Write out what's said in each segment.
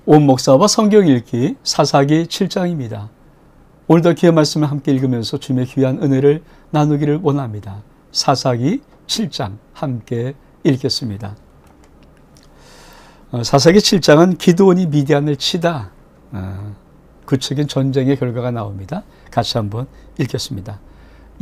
온 목사와 성경 읽기 사사기 7장입니다. 오늘도 기회 말씀을 함께 읽으면서 주님의 귀한 은혜를 나누기를 원합니다. 사사기 7장 함께 읽겠습니다. 사사기 7장은 기드온이 미디안을 치다 구체적인 전쟁의 결과가 나옵니다. 같이 한번 읽겠습니다.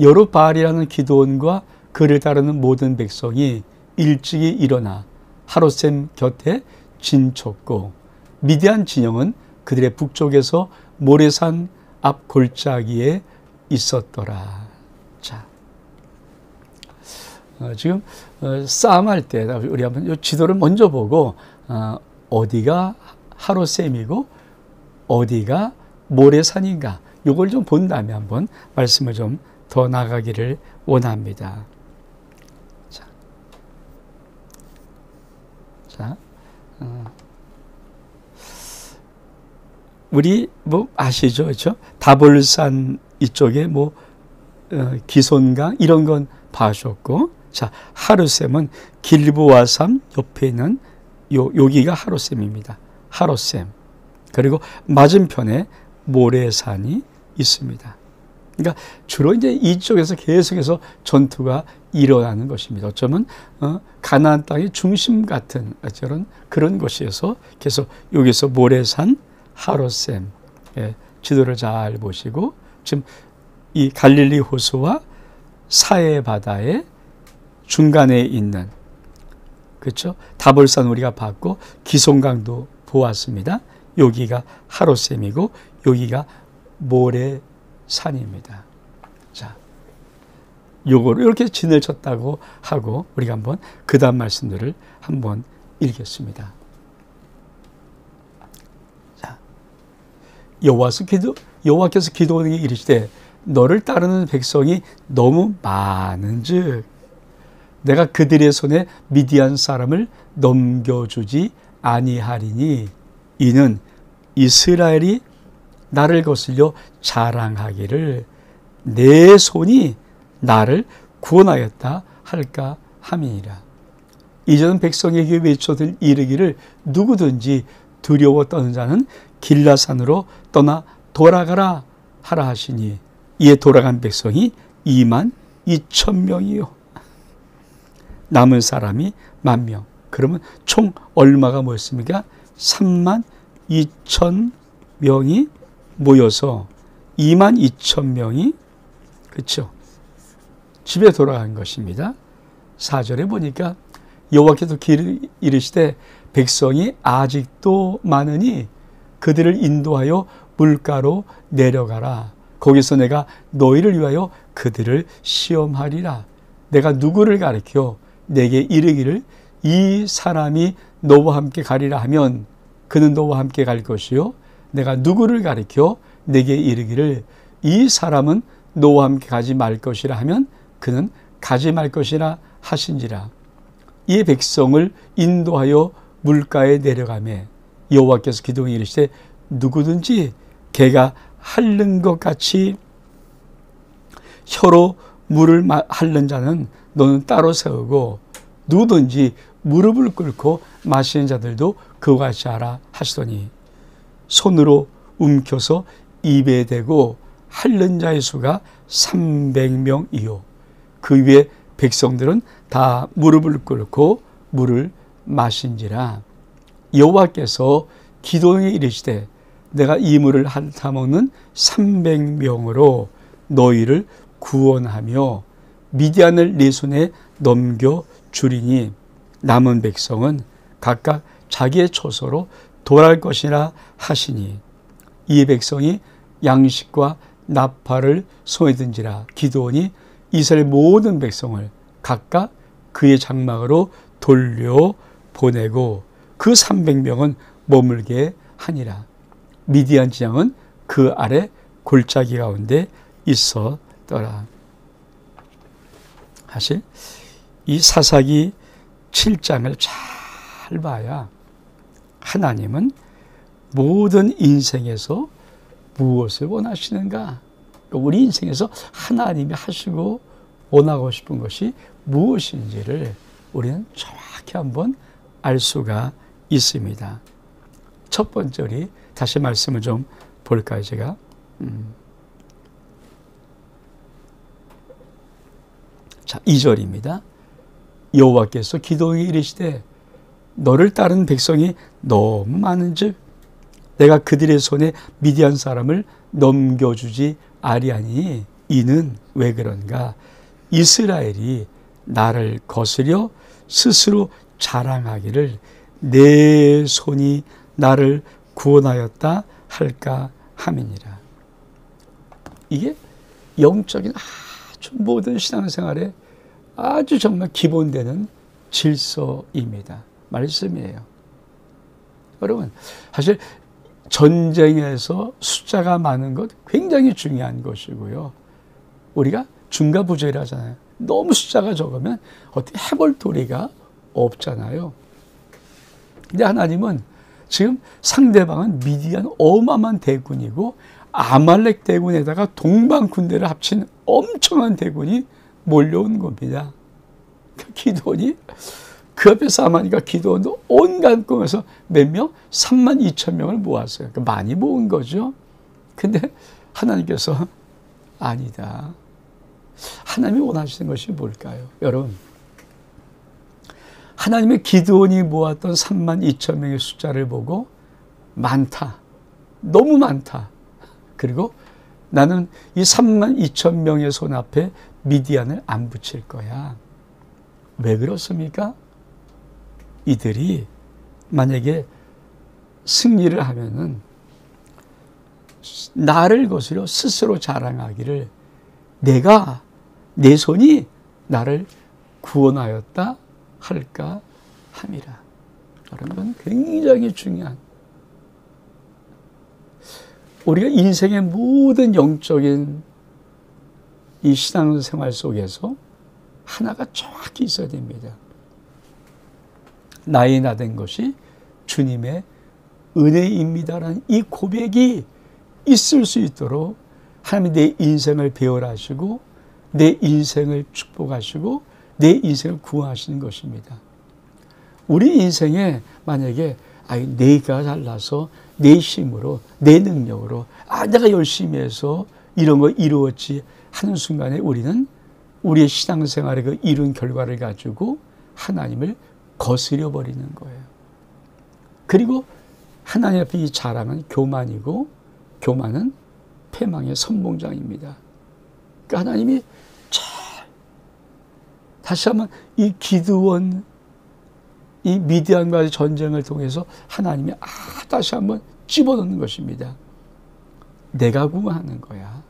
여룻바알이라는 기드온과 그를 따르는 모든 백성이 일찍이 일어나 하롯셈 곁에 진쳤고 미디안 진영은 그들의 북쪽에서 모래산 앞 골짜기에 있었더라. 자, 지금 싸움할 때 우리 한번 이 지도를 먼저 보고 어디가 하롯셈이고 어디가 모래산인가 이걸 좀 본 다음에 한번 말씀을 좀 더 나가기를 원합니다. 자, 우리 뭐 아시죠, 그렇죠? 다볼산 이쪽에 뭐 기손강 이런 건 봐주셨고, 자 하롯셈은 길보아산 옆에 있는 여기가 하롯셈입니다. 하롯셈. 그리고 맞은편에 모래산이 있습니다. 그러니까 주로 이제 이쪽에서 계속해서 전투가 일어나는 것입니다. 어쩌면 가나안 땅의 중심 같은 그런 곳에서 계속 여기서 모래산, 하롯셈 지도를 잘 보시고 지금 이 갈릴리 호수와 사해 바다의 중간에 있는 그렇죠? 다볼산 우리가 봤고 기손강도 보았습니다. 여기가 하롯셈이고 여기가 모래산입니다. 자, 요거를 이렇게 진을 쳤다고 하고 우리가 한번 그 다음 말씀들을 한번 읽겠습니다. 자, 여호와께서 기드온에게 이르시되 너를 따르는 백성이 너무 많은즉 내가 그들의 손에 미디안 사람을 넘겨주지 아니하리니 이는 이스라엘이 나를 거슬려 자랑하기를 내 손이 나를 구원하였다 할까 함이니라. 이전 백성에게 외쳐들 이르기를 누구든지 두려워 떠는 자는 길라산으로 떠나 돌아가라 하라 하시니 이에 돌아간 백성이 22,000명이요 남은 사람이 10,000명. 그러면 총 얼마가 모였습니까? 32,000명이 모여서 22,000명이 그렇죠. 집에 돌아간 것입니다. 4절에 보니까 여호와께서 이르시되 백성이 아직도 많으니 그들을 인도하여 물가로 내려가라. 거기서 내가 너희를 위하여 그들을 시험하리라. 내가 누구를 가리켜 내게 이르기를 이 사람이 너와 함께 가리라 하면 그는 너와 함께 갈 것이요 내가 누구를 가리켜 내게 이르기를 이 사람은 너와 함께 가지 말 것이라 하면 그는 가지 말 것이라 하신지라. 이 백성을 인도하여 물가에 내려가매 여호와께서 기드온에게 이르시되 누구든지 개가 핥는 것 같이 혀로 물을 핥는 자는 너는 따로 세우고 누구든지 무릎을 꿇고 마시는 자들도 그와 같이 하라 하시더니 손으로 움켜서 입에 대고 핥는 자의 수가 300명이요 그 위에 백성들은 다 무릎을 꿇고 물을 마신지라. 여호와께서 기드온에게 이르시되 내가 이 물을 핥아먹는 300명으로 너희를 구원하며 미디안을 네 손에 넘겨주리니 남은 백성은 각각 자기의 처소로 돌아갈 것이라 하시니 이 백성이 양식과 나팔을 손에 든지라. 기드온이 이스라엘 모든 백성을 각각 그의 장막으로 돌려보내고 그 300명은 머물게 하니라. 미디안 진영은 그 아래 골짜기 가운데 있었더라. 사실 이 사사기 7장을 잘 봐야 하나님은 모든 인생에서 무엇을 원하시는가? 우리 인생에서 하나님이 하시고 원하고 싶은 것이 무엇인지를 우리는 정확히 한번 알 수가 있습니다. 첫 번째 우리 다시 말씀을 좀 볼까요, 제가? 자, 2절입니다. 여호와께서 기드온에게 이르시되 너를 따르는 백성이 너무 많은즉 내가 그들의 손에 미디안 사람을 넘겨주지 아리하니 이는 왜 그런가? 이스라엘이 나를 거스려 스스로 자랑하기를 내 손이 나를 구원하였다 할까 함이니라. 이게 영적인 아주 모든 신앙생활에 아주 정말 기본되는 질서입니다. 말씀이에요. 여러분, 사실 전쟁에서 숫자가 많은 것 굉장히 중요한 것이고요. 우리가 중과부조이라 하잖아요. 너무 숫자가 적으면 어떻게 해볼 도리가 없잖아요. 근데 하나님은 지금 상대방은 미디안 어마어마한 대군이고 아말렉 대군에다가 동방 군대를 합친 엄청난 대군이 몰려온 겁니다. 기드온이 그 앞에서 하마니가 기드온도 온갖 꿈에서 몇 명? 32,000명을 모았어요. 그러니까 많이 모은 거죠. 근데 하나님께서 아니다. 하나님이 원하시는 것이 뭘까요? 여러분, 하나님의 기드온이 모았던 32,000명의 숫자를 보고 많다. 너무 많다. 그리고 나는 이 32,000명의 손 앞에 미디안을 안 붙일 거야. 왜 그렇습니까? 이들이 만약에 승리를 하면은 나를 거스려 스스로 자랑하기를 내 손이 나를 구원하였다 할까 함이라. 여러분, 굉장히 중요한, 우리가 인생의 모든 영적인 이 신앙생활 속에서 하나가 정확히 있어야 됩니다. 나의 나 된 것이 주님의 은혜입니다라는 이 고백이 있을 수 있도록 하나님이 내 인생을 배열하시고 내 인생을 축복하시고 내 인생을 구원하시는 것입니다. 우리 인생에 만약에 내가 잘나서 내 힘으로 내 능력으로 내가 열심히 해서 이런 거 이루었지 하는 순간에 우리는 우리의 신앙생활의 그 이룬 결과를 가지고 하나님을 거스려 버리는 거예요. 그리고 하나님 앞에 이 자랑은 교만이고 교만은 패망의 선봉장입니다. 그러니까 하나님이 다시 한번 이 기드온, 이 미디안과의 전쟁을 통해서 하나님이 다시 한번 집어넣는 것입니다. 내가 구원하는 거야.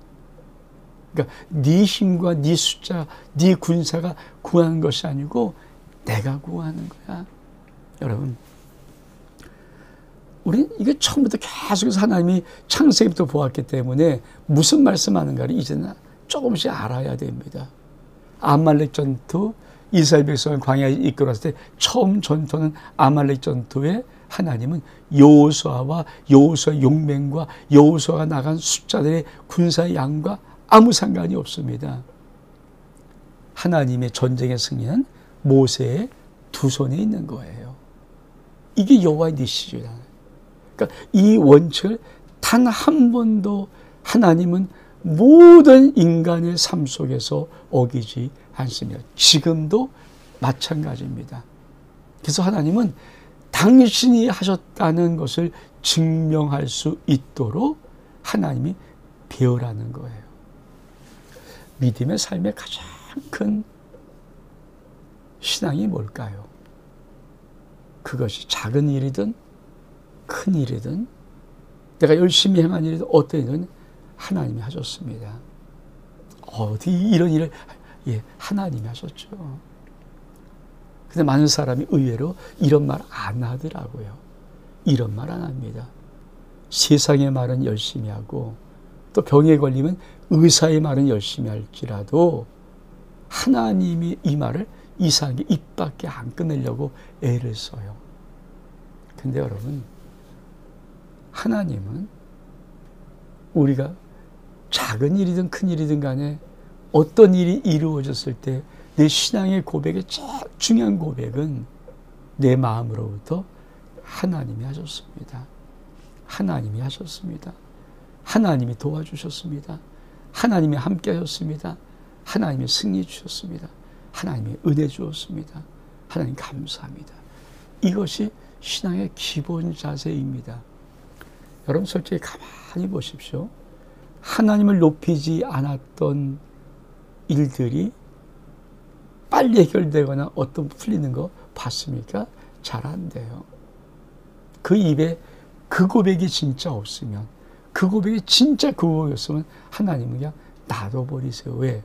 그러니까 네 힘과 네 숫자, 네 군사가 구하는 것이 아니고 내가 구하는 거야. 여러분, 우리는 이게 처음부터 계속해서 하나님이 창세기부터 보았기 때문에 무슨 말씀하는가를 이제는 조금씩 알아야 됩니다. 아말렉 전투, 이스라엘 백성을 광야에 이끌었을 때 처음 전투는 아말렉 전투에 하나님은 여호수아와 여호수아의 용맹과 여호수아가 나간 숫자들의 군사의 양과 아무 상관이 없습니다. 하나님의 전쟁의 승리는 모세의 두 손에 있는 거예요. 이게 여호와의 니시죠. 그러니까 이 원칙을 단 한 번도 하나님은 모든 인간의 삶 속에서 어기지 않습니다. 지금도 마찬가지입니다. 그래서 하나님은 당신이 하셨다는 것을 증명할 수 있도록 하나님이 배우라는 거예요. 믿음의 삶의 가장 큰 신앙이 뭘까요? 그것이 작은 일이든 큰 일이든 내가 열심히 행한 일이든 어떤 일이든 하나님이 하셨습니다. 어디 이런 일을 하나님이 하셨죠. 근데 많은 사람이 의외로 이런 말 안 하더라고요. 이런 말 안 합니다. 세상의 말은 열심히 하고 또 병에 걸리면 의사의 말은 열심히 할지라도 하나님이 이 말을 이상하게 입 밖에 안 꺼내려고 애를 써요. 근데 여러분, 하나님은 우리가 작은 일이든 큰 일이든 간에 어떤 일이 이루어졌을 때 내 신앙의 고백의 제일 중요한 고백은 내 마음으로부터 하나님이 하셨습니다. 하나님이 하셨습니다. 하나님이 도와주셨습니다. 하나님이 함께 하셨습니다. 하나님이 승리 주셨습니다. 하나님이 은혜 주었습니다. 하나님 감사합니다. 이것이 신앙의 기본 자세입니다. 여러분 솔직히 가만히 보십시오. 하나님을 높이지 않았던 일들이 빨리 해결되거나 어떤 풀리는 거 봤습니까? 잘 안 돼요. 그 입에 그 고백이 진짜 없으면, 그 고백이 진짜 그 고백이었으면 하나님은 그냥 놔둬버리세요. 왜?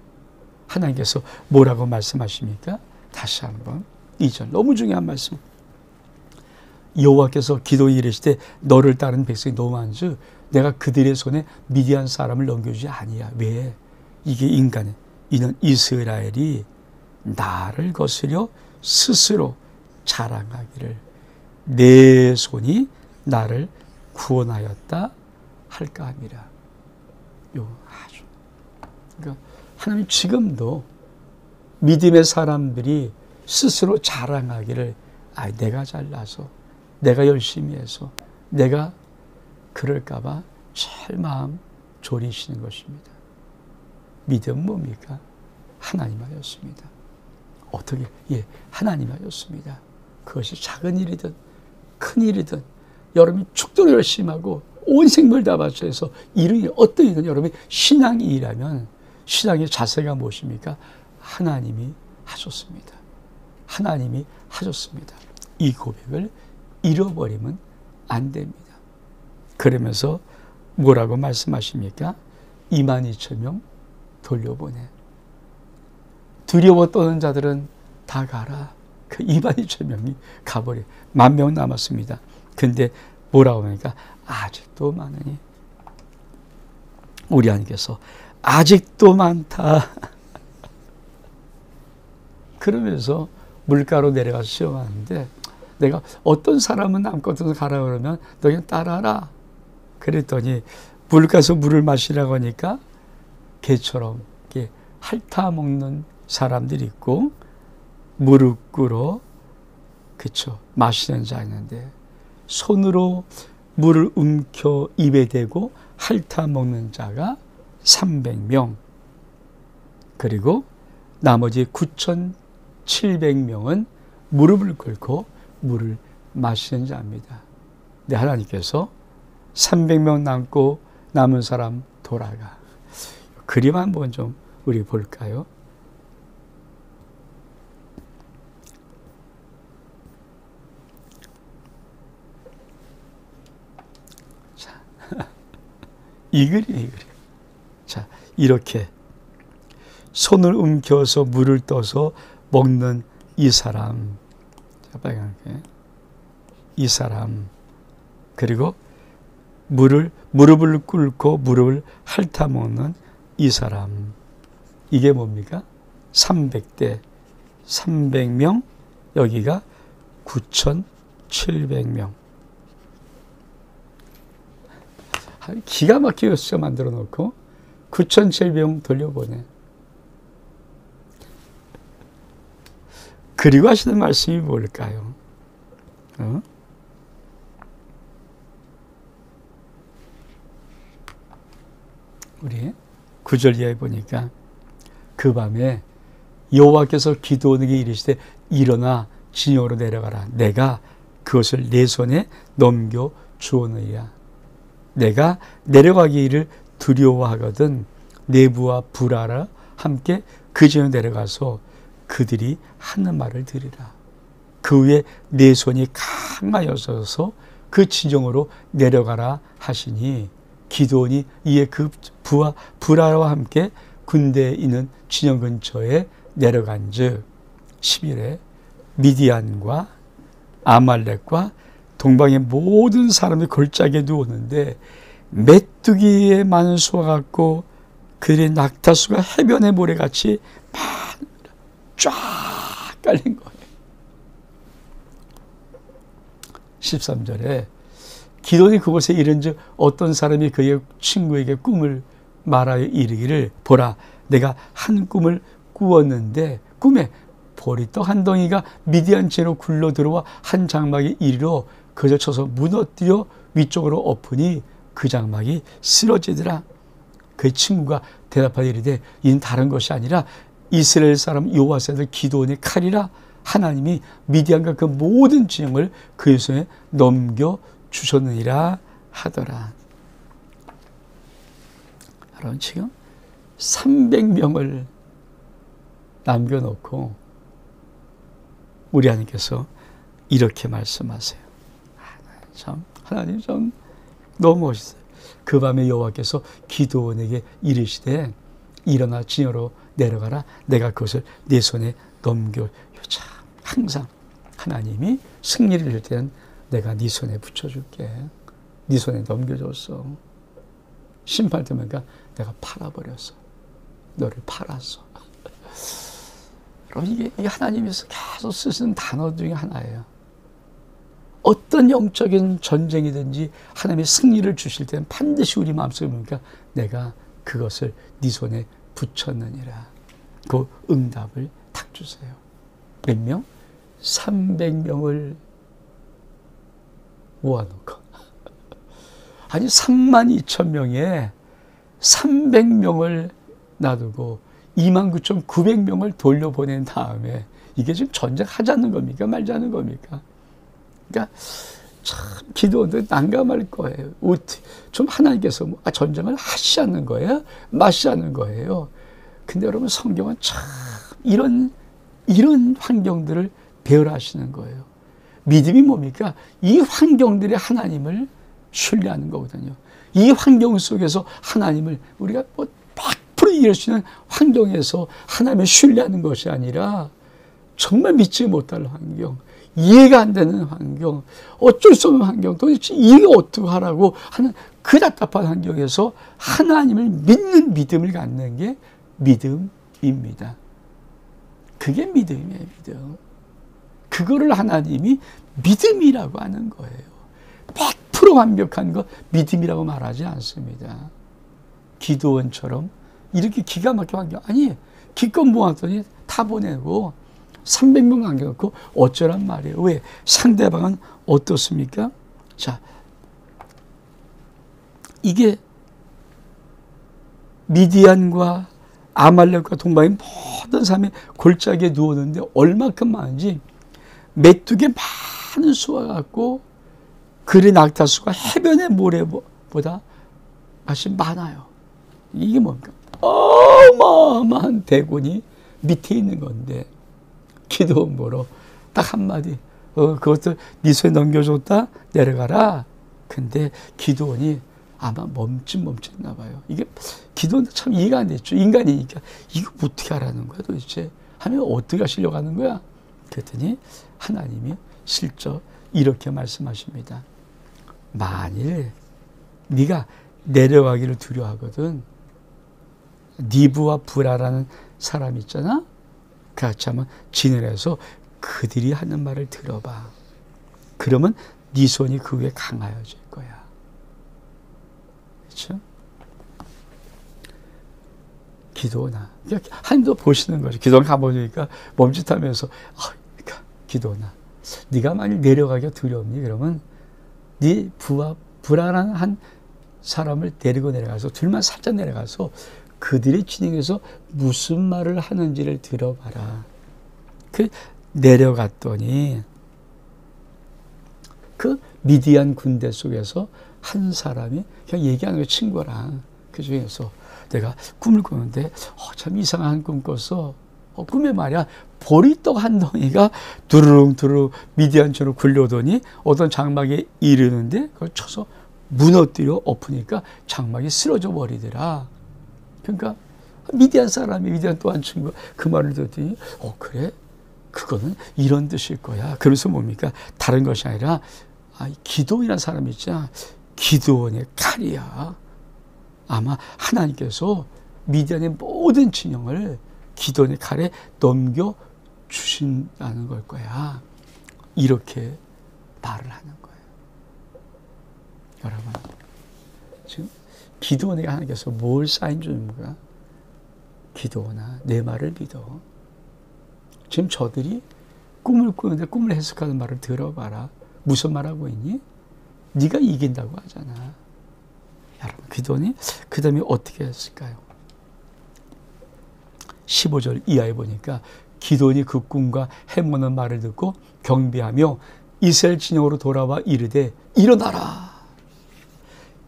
하나님께서 뭐라고 말씀하십니까? 다시 한번 2절 너무 중요한 말씀. 여호와께서 기도에 이르시되 너를 따르는 백성이 너무 많은즉 내가 그들의 손에 미디안 사람을 넘겨주지 아니야. 왜? 이게 인간의, 이는 이스라엘이 나를 거스려 스스로 자랑하기를 내 손이 나를 구원하였다 할까 함이라. 요 아주, 그러니까 하나님 지금도 믿음의 사람들이 스스로 자랑하기를 내가 잘나서, 내가 열심히 해서, 내가 그럴까봐 제일 마음 졸이시는 것입니다. 믿음은 뭡니까? 하나님 하였습니다. 어떻게? 하나님 하였습니다. 그것이 작은 일이든 큰 일이든 여러분이 축도로 열심히 하고 온 생명을 다 바쳐서 이룬 일, 어떤 일이든 여러분이 신앙이 일하면 신앙의 자세가 무엇입니까? 하나님이 하셨습니다. 하나님이 하셨습니다. 이 고백을 잃어버리면 안 됩니다. 그러면서 뭐라고 말씀하십니까? 22,000명 돌려보내. 두려워 떠는 자들은 다 가라. 그 22,000명이 가버려. 10,000명 남았습니다. 근데 뭐라고 하니까 아직도 많으니 우리 하나님께서 아직도 많다. 그러면서 물가로 내려가서 시험하는데 내가 어떤 사람은 남고 어떤 사람 가라 그러면 너 그냥 따라라. 그랬더니 물가에서 물을 마시라고 하니까 개처럼 이렇게 핥아먹는 사람들이 있고 무릎 꿇어 그쵸 마시는 자 있는데 손으로 물을 움켜 입에 대고 핥아먹는 자가 300명 그리고 나머지 9,700명은 무릎을 꿇고 물을 마시는 자입니다. 근데 하나님께서 300명 남고 남은 사람 돌아가. 그림 한번 좀 우리 볼까요? 자, 이 그림이에요, 이 그림. 자, 이렇게 손을 움켜서 물을 떠서 먹는 이 사람. 자, 빨갛게. 이 사람. 그리고 무릎을 꿇고 무릎을 핥아먹는 이 사람. 이게 뭡니까? 300대 300명, 여기가 9,700명. 기가 막히게 숫자 만들어 놓고 9,700명 돌려보내. 그리고 하시는 말씀이 뭘까요? 우리 9절 이하에 보니까 그 밤에 여호와께서 기드온에게 이르시되 일어나 진영으로 내려가라. 내가 그것을 내 손에 넘겨 주었느니라. 내가 내려가기를 두려워하거든 내부와 불화라 함께 그 진영으로 내려가서 그들이 하는 말을 들으라. 그 위에 내 손이 강하여져서 그 진영으로 내려가라 하시니 기드온이 이에 그 불화와 함께 군대에 있는 진영 근처에 내려간 즉 11에 미디안과 아말렉과 동방의 모든 사람이 골짜기에 누웠는데 메뚜기의 많은 수와 같고 그들의 낙타수가 해변의 모래같이 쫙 깔린 거예요. 13절에 기드온이 그곳에 이른즉 어떤 사람이 그의 친구에게 꿈을 말하여 이르기를 보라 내가 한 꿈을 꾸었는데 꿈에 보리떡 한 덩이가 미디안 제로 굴러 들어와 한 장막에 이르러 그저 쳐서 무너뜨려 위쪽으로 엎으니 그 장막이 쓰러지더라. 그 친구가 대답하되 이르되 이는 다른 것이 아니라 이스라엘 사람 여호와의 아들 기드온의 칼이라. 하나님이 미디안과 그 모든 진영을 그의 손에 넘겨주셨느니라 하더라. 여러분, 지금 300명을 남겨놓고 우리 하나님께서 이렇게 말씀하세요. 참, 하나님 참 너무 멋있어요. 그 밤에 여호와께서 기드온에게 이르시되 일어나 진영으로 내려가라. 내가 그것을 네 손에 넘겨. 참, 항상 하나님이 승리를 줄 때는 내가 네 손에 붙여줄게. 네 손에 넘겨줬어. 심판 때문에 내가 팔아버렸어. 너를 팔았어. 여러분, 이게 하나님께서 계속 쓰시는 단어 중에 하나예요. 어떤 영적인 전쟁이든지 하나님의 승리를 주실 때는 반드시 우리 마음속에 보니까 내가 그것을 네 손에 붙였느니라. 그 응답을 딱 주세요. 몇 명? 300명을 모아놓고 아니 32,000명에 300명을 놔두고 29,900명을 돌려보낸 다음에 이게 지금 전쟁하자는 겁니까? 말자는 겁니까? 그러니까 참 기도원들 난감할 거예요. 좀 하나님께서 전쟁을 하시자는 거예요? 마시자는 거예요? 근데 여러분, 성경은 참 이런 환경들을 배열하시는 거예요. 믿음이 뭡니까? 이 환경들의 하나님을 신뢰하는 거거든요. 이 환경 속에서 하나님을 우리가 100% 이해할 수 있는 환경에서 하나님을 신뢰하는 것이 아니라 정말 믿지 못할 환경, 이해가 안 되는 환경, 어쩔 수 없는 환경, 도대체 이게 어떻게 하라고 하는 그 답답한 환경에서 하나님을 믿는 믿음을 갖는 게 믿음입니다. 그게 믿음이에요, 믿음. 그거를 하나님이 믿음이라고 하는 거예요. 100% 완벽한 거 믿음이라고 말하지 않습니다. 기드온처럼 이렇게 기가 막힌 환경, 아니, 기껏 모았더니 다 보내고 300명 남겨놓고 어쩌란 말이에요. 왜? 상대방은 어떻습니까? 자, 이게 미디안과 아말렉과 동방의 모든 사람이 골짜기에 누웠는데 얼마큼 많은지 메뚜기 많은 수와 같고 그리 낙타수가 해변의 모래보다 훨씬 많아요. 이게 뭡니까? 어마어마한 대군이 밑에 있는 건데 기도원 보러 딱 한마디, 그것도 네 손에 넘겨줬다, 내려가라. 근데 기도원이 아마 멈칫했나 봐요. 이게 기도원도 참 이해가 안 됐죠. 인간이니까 이거 어떻게 하라는 거야 도대체? 하면 어떻게 하시려고 하는 거야? 그랬더니 하나님이 실적 이렇게 말씀하십니다. 만일 네가 내려가기를 두려워하거든, 니브와 브라라는 사람 있잖아. 같이 한번 진행해서 그들이 하는 말을 들어봐. 그러면 네 손이 그 위에 강하여질 거야. 그렇죠? 기도나. 하나님도 보시는 거죠. 기도원 가보니까 멈칫하면서 기도나. 네가 만일 내려가기가 두렵니? 그러면 네 부와 브라라는 한 사람을 데리고 내려가서 둘만 살짝 내려가서 그들의 진행에서 무슨 말을 하는지를 들어봐라. 그 내려갔더니 그 미디안 군대 속에서 한 사람이 그냥 얘기하는 거예요. 친구랑. 그 중에서 내가 꿈을 꾸는데 참 이상한 꿈 꿨어. 꿈에 말이야 보리떡 한 덩이가 두루룩 미디안처럼 굴려오더니 어떤 장막에 이르는데 그걸 쳐서 무너뜨려 엎으니까 장막이 쓰러져 버리더라. 그러니까 미디안 사람이 미디안 또 한 친구가 그 말을 듣더니 그래? 그거는 이런 뜻일 거야. 그래서 뭡니까? 다른 것이 아니라 기도원이라는 사람이 있잖아. 기도원의 칼이야. 아마 하나님께서 미디안의 모든 진영을 기도원의 칼에 넘겨주신다는 걸 거야. 이렇게 말을 하는 거예요. 여러분, 지금 기도원에게 하나님께서 뭘 사인 주는 거야? 기도원아, 내 말을 믿어. 지금 저들이 꿈을 꾸는데 꿈을 해석하는 말을 들어봐라. 무슨 말하고 있니? 네가 이긴다고 하잖아. 여러분, 기도원이 그 다음에 어떻게 했을까요? 15절 이하에 보니까 기도원이 그 꿈과 해모는 말을 듣고 경배하며 이스라엘 진영으로 돌아와 이르되 일어나라.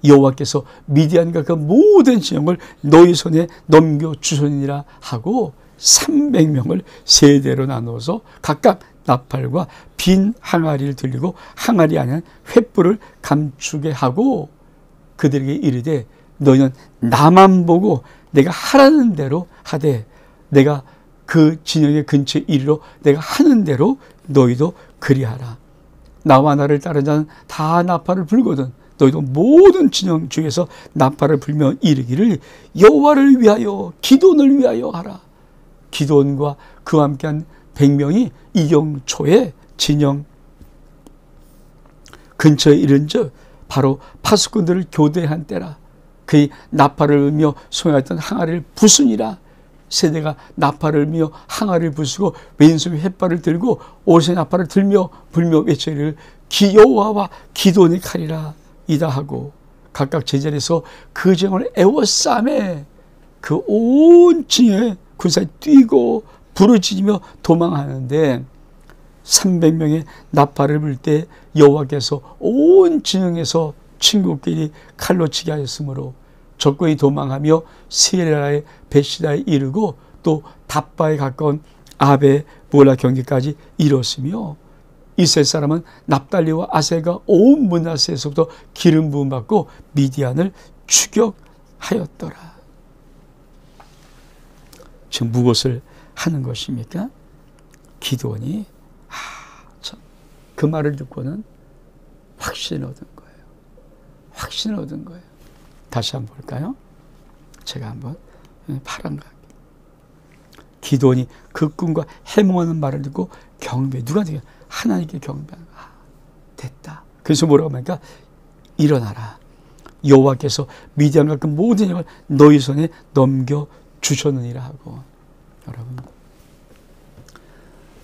여호와께서 미디안과 그 모든 진영을 너희 손에 넘겨주소니라 하고 300명을 세대로 나누어서 각각 나팔과 빈 항아리를 들리고 항아리 안에 횃불을 감추게 하고 그들에게 이르되 너희는 나만 보고 내가 하라는 대로 하되 내가 그 진영의 근처에 이르러 내가 하는 대로 너희도 그리하라. 나와 나를 따르는 자는 다 나팔을 불거든 너희도 모든 진영 중에서 나팔을 불며 이르기를 여호와를 위하여 기도원을 위하여 하라. 기도원과 그와 함께한 100명이 이경초에 진영 근처에 이른즉 바로 파수꾼들을 교대한 때라. 그의 나팔을 울며 소용했던 항아리를 부수니라. 세대가 나팔을 울며 항아리를 부수고 왼손에 햇발을 들고 오른손에 나팔을 들며 불며 외치기를 여호와와 기도원이 칼이라 이다 하고 각각 제자리에서 그 진영을 에워싸매 그 온 진영에 군사에 뛰고 부르짖으며 도망하는데 300명의 나팔을 불 때 여호와께서 온 진영에서 친구끼리 칼로 치게 하였으므로 적군이 도망하며 시레라의 베시다에 이르고 또 답바에 가까운 아베 무라 경계까지 이뤘으며 이스라엘 사람은 납달리와 아세가 온 므낫세에서부터 기름 부음 받고 미디안을 추격하였더라. 지금 무엇을 하는 것입니까? 기드온이 그 말을 듣고는 확신을 얻은 거예요. 확신을 얻은 거예요. 다시 한번 볼까요? 제가 한번 파란가 기드온이 그 꿈과 해몽하는 말을 듣고 경배, 누구한테? 하나님께 경배하는 거야. 됐다. 그래서 뭐라고 하니까 일어나라. 여호와께서 미디안과 그 모든 영을 너희 손에 넘겨 주셨느니라 하고. 여러분,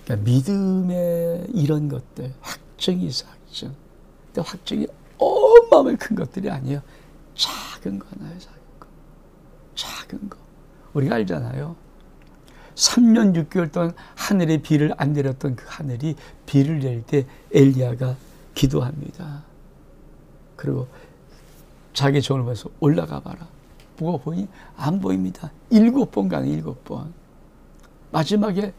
그러니까 믿음의 이런 것들, 확증이 있어, 확증. 근데 확증이 어마어마하게 큰 것들이 아니에요. 작은 거 하나예요, 작은 거. 작은 거. 우리가 알잖아요. 3년 6개월 동안 하늘에 비를 안 내렸던 그 하늘이 비를 낼 때 엘리야가 기도합니다. 그리고 자기 종을 보면서 올라가 봐라. 뭐가 보이니? 안 보입니다. 7번 가는 7번. 마지막에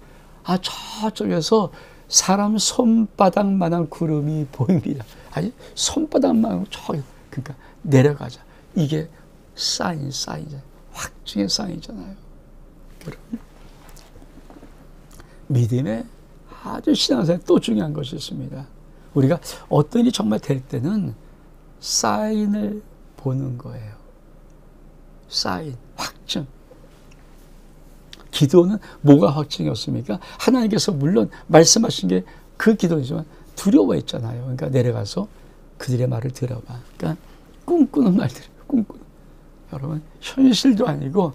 저쪽에서 사람 손바닥만한 구름이 보입니다. 아니 손바닥만한 저기 그러니까 내려가자. 이게 사인이잖아요. 확증의 사인이잖아요. 여러분, 믿음에 아주 신앙생활에 또 중요한 것이 있습니다. 우리가 어떤 일이 정말 될 때는 사인을 보는 거예요. 사인, 확증. 기도는 뭐가 확증이었습니까? 하나님께서 물론 말씀하신 게 그 기도이지만 두려워했잖아요. 그러니까 내려가서 그들의 말을 들어봐. 그러니까 꿈꾸는 말들, 꿈꾸는. 여러분, 현실도 아니고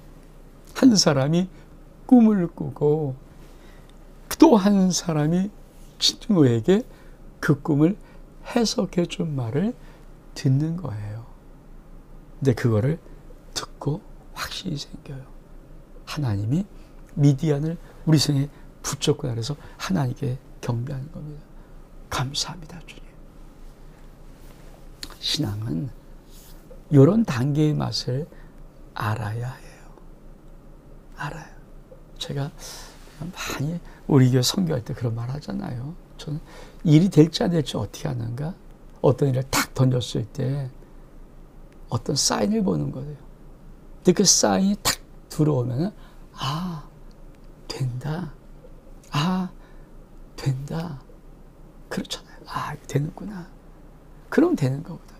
한 사람이 꿈을 꾸고 또 한 사람이 친구에게 그 꿈을 해석해 준 말을 듣는 거예요. 근데 그거를 듣고 확신이 생겨요. 하나님이 미디안을 우리 생에 붙였구나. 그래서 하나님께 경배하는 겁니다. 감사합니다, 주님. 신앙은 이런 단계의 맛을 알아야 해요. 알아요. 제가 많이 우리 교회 선교할 때 그런 말 하잖아요. 저는 일이 될지 안 될지 어떻게 하는가? 어떤 일을 탁 던졌을 때 어떤 사인을 보는 거예요. 근데 그 사인이 탁 들어오면 된다. 된다. 그렇잖아요. 되는구나. 그럼 되는 거거든요.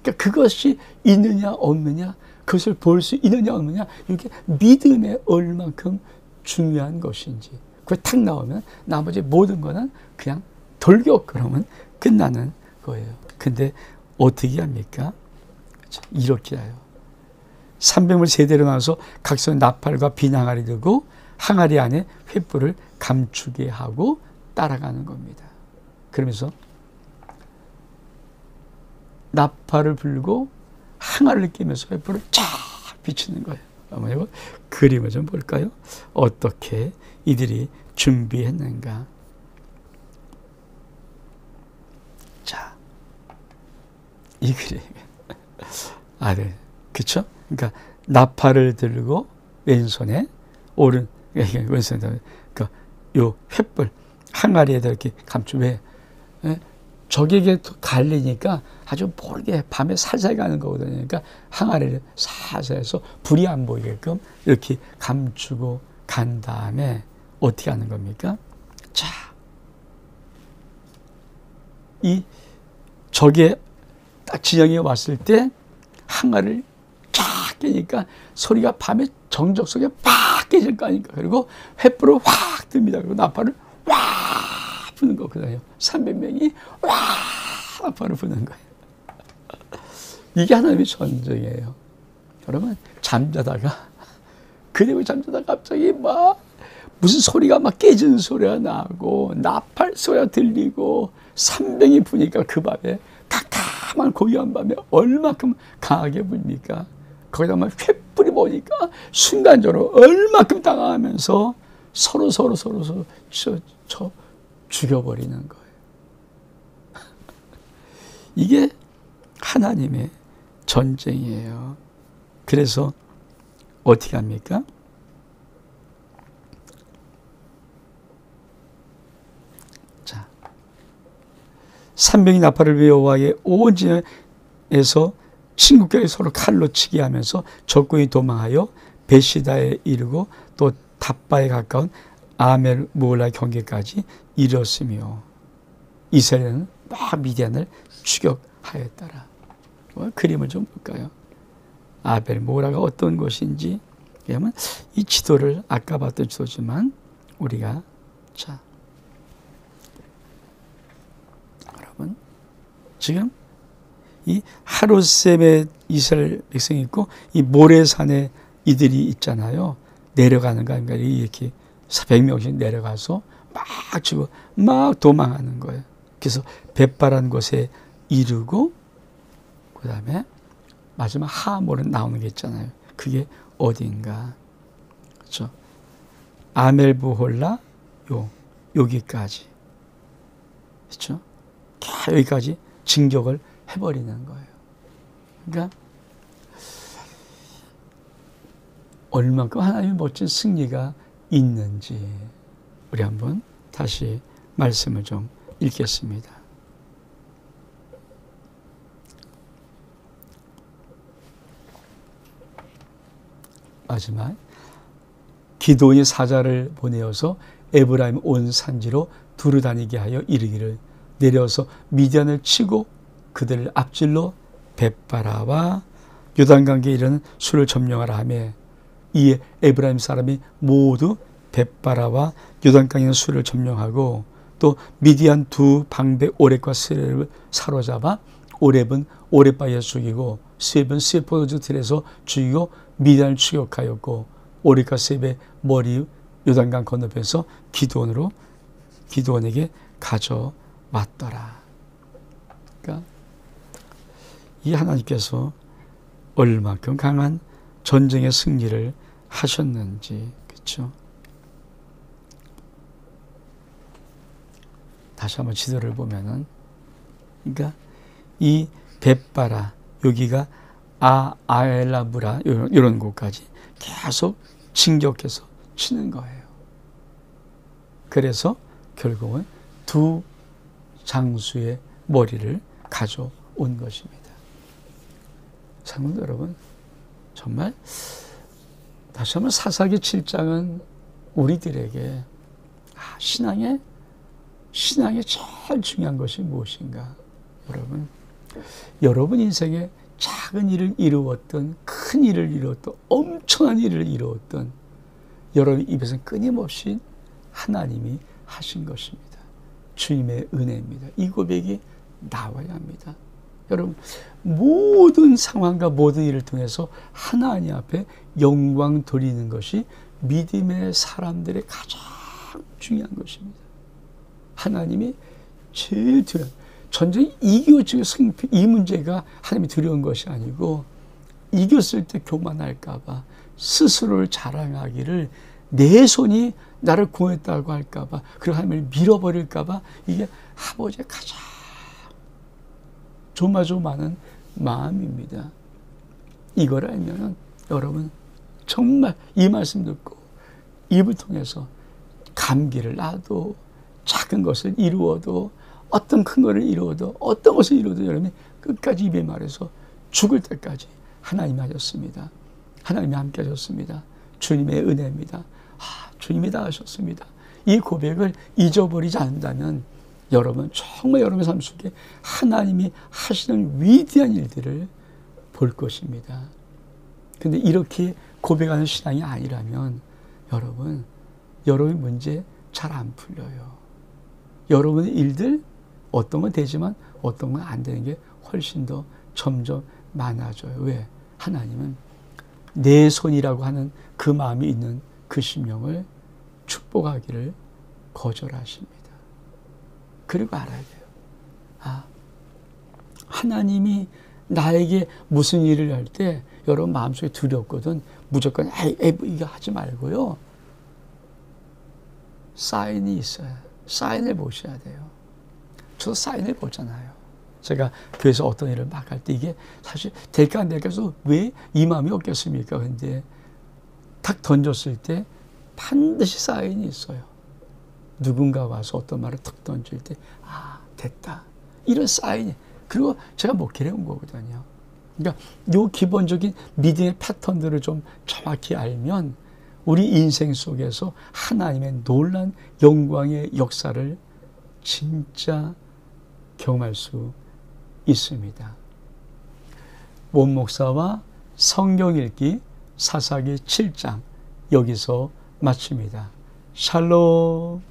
그러니까 그것이 있느냐 없느냐, 그것을 볼 수 있느냐 없느냐, 이게 믿음에 얼만큼 중요한 것인지. 그게 탁 나오면 나머지 모든 거는 그냥 돌격 그러면 끝나는 거예요. 근데 어떻게 합니까? 이렇게 해요. 300을 세대로 나눠서 각선 나팔과 빈 항아리 들고 항아리 안에 횃불을 감추게 하고 따라가는 겁니다. 그러면서 나팔을 불고 항아리를 끼면서 횃불을 쫙 비치는 거예요. 한번 그림을 좀 볼까요? 어떻게 이들이 준비했는가. 자, 이 그림. 네. 그쵸? 그러니까 나팔을 들고 왼손에 왼손에 그러니까 요 횃불 항아리에다 이렇게 왜? 적에게 갈리니까 아주 모르게 밤에 살살 가는 거거든요. 그러니까 항아리를 살살 해서 불이 안 보이게끔 이렇게 감추고 간 다음에 어떻게 하는 겁니까? 자, 이 적의 딱 진영에 왔을 때 항아리를 쫙 깨니까 소리가 밤에 정적 속에 팍 깨질 거 아닙니까? 그리고 횃불을 확 듭니다. 그리고 나팔을 확 부는 거거든요. 300명이 와 나팔을 부는 거예요. 이게 하나님의 전쟁이에요. 여러분, 그리고 잠자다가 갑자기 막 무슨 소리가 막 깨지는 소리가 나고 나팔 소리가 들리고 300이 부니까 그 밤에 캄캄한 고요한 밤에 얼마큼 강하게 불니까 거기다 막 횃불이 보니까 순간적으로 얼마큼 당황하면서 서로 죽여버리는 거예요. 이게 하나님의 전쟁이에요. 그래서 어떻게 합니까? 자, 300이 나팔을 여호와의 온 진영에서 친구끼리 서로 칼로 치게 하면서 적군이 도망하여 베시다에 이르고 또 답바에 가까운 아멜 모라 경계까지 이르렀으며 이스라엘은 막 미디안을 추격하였더라. 그림을 좀 볼까요? 아벨 모라가 어떤 곳인지. 그러면 이 지도를 아까 봤던 지도지만 우리가 자 여러분 지금 이 하롯셈에 이스라엘 백성이 있고 이 모래산에 이들이 있잖아요. 내려가는 거 아닌가. 이렇게 100명씩 내려가서 막 죽어 막 도망하는 거예요. 그래서 벳바란 곳에 이르고 그 다음에 마지막 하모는 나오는 게 있잖아요. 그게 어디인가. 그렇죠? 아멜부홀라 여기까지. 그렇죠? 여기까지 진격을 해버리는 거예요. 그러니까 얼만큼 하나님의 멋진 승리가 있는지 우리 한번 다시 말씀을 좀 읽겠습니다. 마지막 기드온이 사자를 보내어서 에브라임 온 산지로 두루다니게 하여 이르기를 내려서 미디안을 치고 그들을 앞질러 벳바라와 요단강에 이르는 수를 점령하라 하며 이에 에브라임 사람이 모두 벳바라와 요단강에 있는 수를 점령하고 또 미디안 두 방백 오렙과 스웹을 사로잡아 오렙은 오렙바위에서 죽이고 스웹은 스웹 포도주 들에서 죽이고 미디안을 추격하였고 오렙과 스웹의 머리 요단강 건너편에서 기드온에게 가져왔더라. 그러니까 이 하나님께서 얼마큼 강한 전쟁의 승리를 하셨는지, 그렇죠? 다시 한번 지도를 보면은, 그러니까 이 벳바라 여기가 아엘라브라 이런 곳까지 계속 진격해서 치는 거예요. 그래서 결국은 두 장수의 머리를 가져온 것입니다. 성도 여러분, 정말 다시 한번 사사기 7장은 우리들에게 신앙의 제일 중요한 것이 무엇인가? 여러분 인생에 작은 일을 이루었던, 큰 일을 이루었던, 엄청난 일을 이루었던 여러분 입에서는 끊임없이 하나님이 하신 것입니다. 주님의 은혜입니다. 이 고백이 나와야 합니다. 여러분, 모든 상황과 모든 일을 통해서 하나님 앞에 영광 돌리는 것이 믿음의 사람들의 가장 중요한 것입니다. 하나님이 제일 중요한, 전쟁 이겨지고 승패 이 문제가 하나님이 두려운 것이 아니고 이겼을 때 교만할까 봐 스스로를 자랑하기를 내 손이 나를 구했다고 할까 봐 그리고 하나님을 밀어버릴까 봐 이게 아버지의 가장 조마조마한 마음입니다. 이걸 알면은 여러분 정말 이 말씀 듣고 입을 통해서 감기를 놔도 작은 것을 이루어도 어떤 큰 것을 이루어도 어떤 것을 이루어도 여러분이 끝까지 입에 말해서 죽을 때까지 하나님이 하셨습니다. 하나님이 함께 하셨습니다. 주님의 은혜입니다. 주님이 다 하셨습니다. 이 고백을 잊어버리지 않는다면 여러분 정말 여러분의 삶 속에 하나님이 하시는 위대한 일들을 볼 것입니다. 근데 이렇게 고백하는 신앙이 아니라면 여러분의 문제 잘 안 풀려요. 여러분의 일들 어떤 건 되지만 어떤 건 안 되는 게 훨씬 더 점점 많아져요. 왜? 하나님은 내 손이라고 하는 그 마음이 있는 그 심령을 축복하기를 거절하십니다. 그리고 알아야 돼요. 하나님이 나에게 무슨 일을 할 때 여러분 마음속에 두렵거든 무조건 이거 하지 말고요. 사인이 있어요. 사인을 보셔야 돼요. 저도 사인을 보잖아요. 제가 교회에서 어떤 일을 막 할 때 이게 사실 될까 안 될까 해서 왜 이 마음이 없겠습니까? 근데 탁 던졌을 때 반드시 사인이 있어요. 누군가 와서 어떤 말을 탁 던질 때 됐다. 이런 사인이. 그리고 제가 목회를 온 거거든요. 그러니까 요 기본적인 믿음의 패턴들을 좀 정확히 알면 우리 인생 속에서 하나님의 놀라운 영광의 역사를 진짜 경험할 수 있습니다. 원 목사와 성경 읽기 사사기 7장 여기서 마칩니다. 샬롬.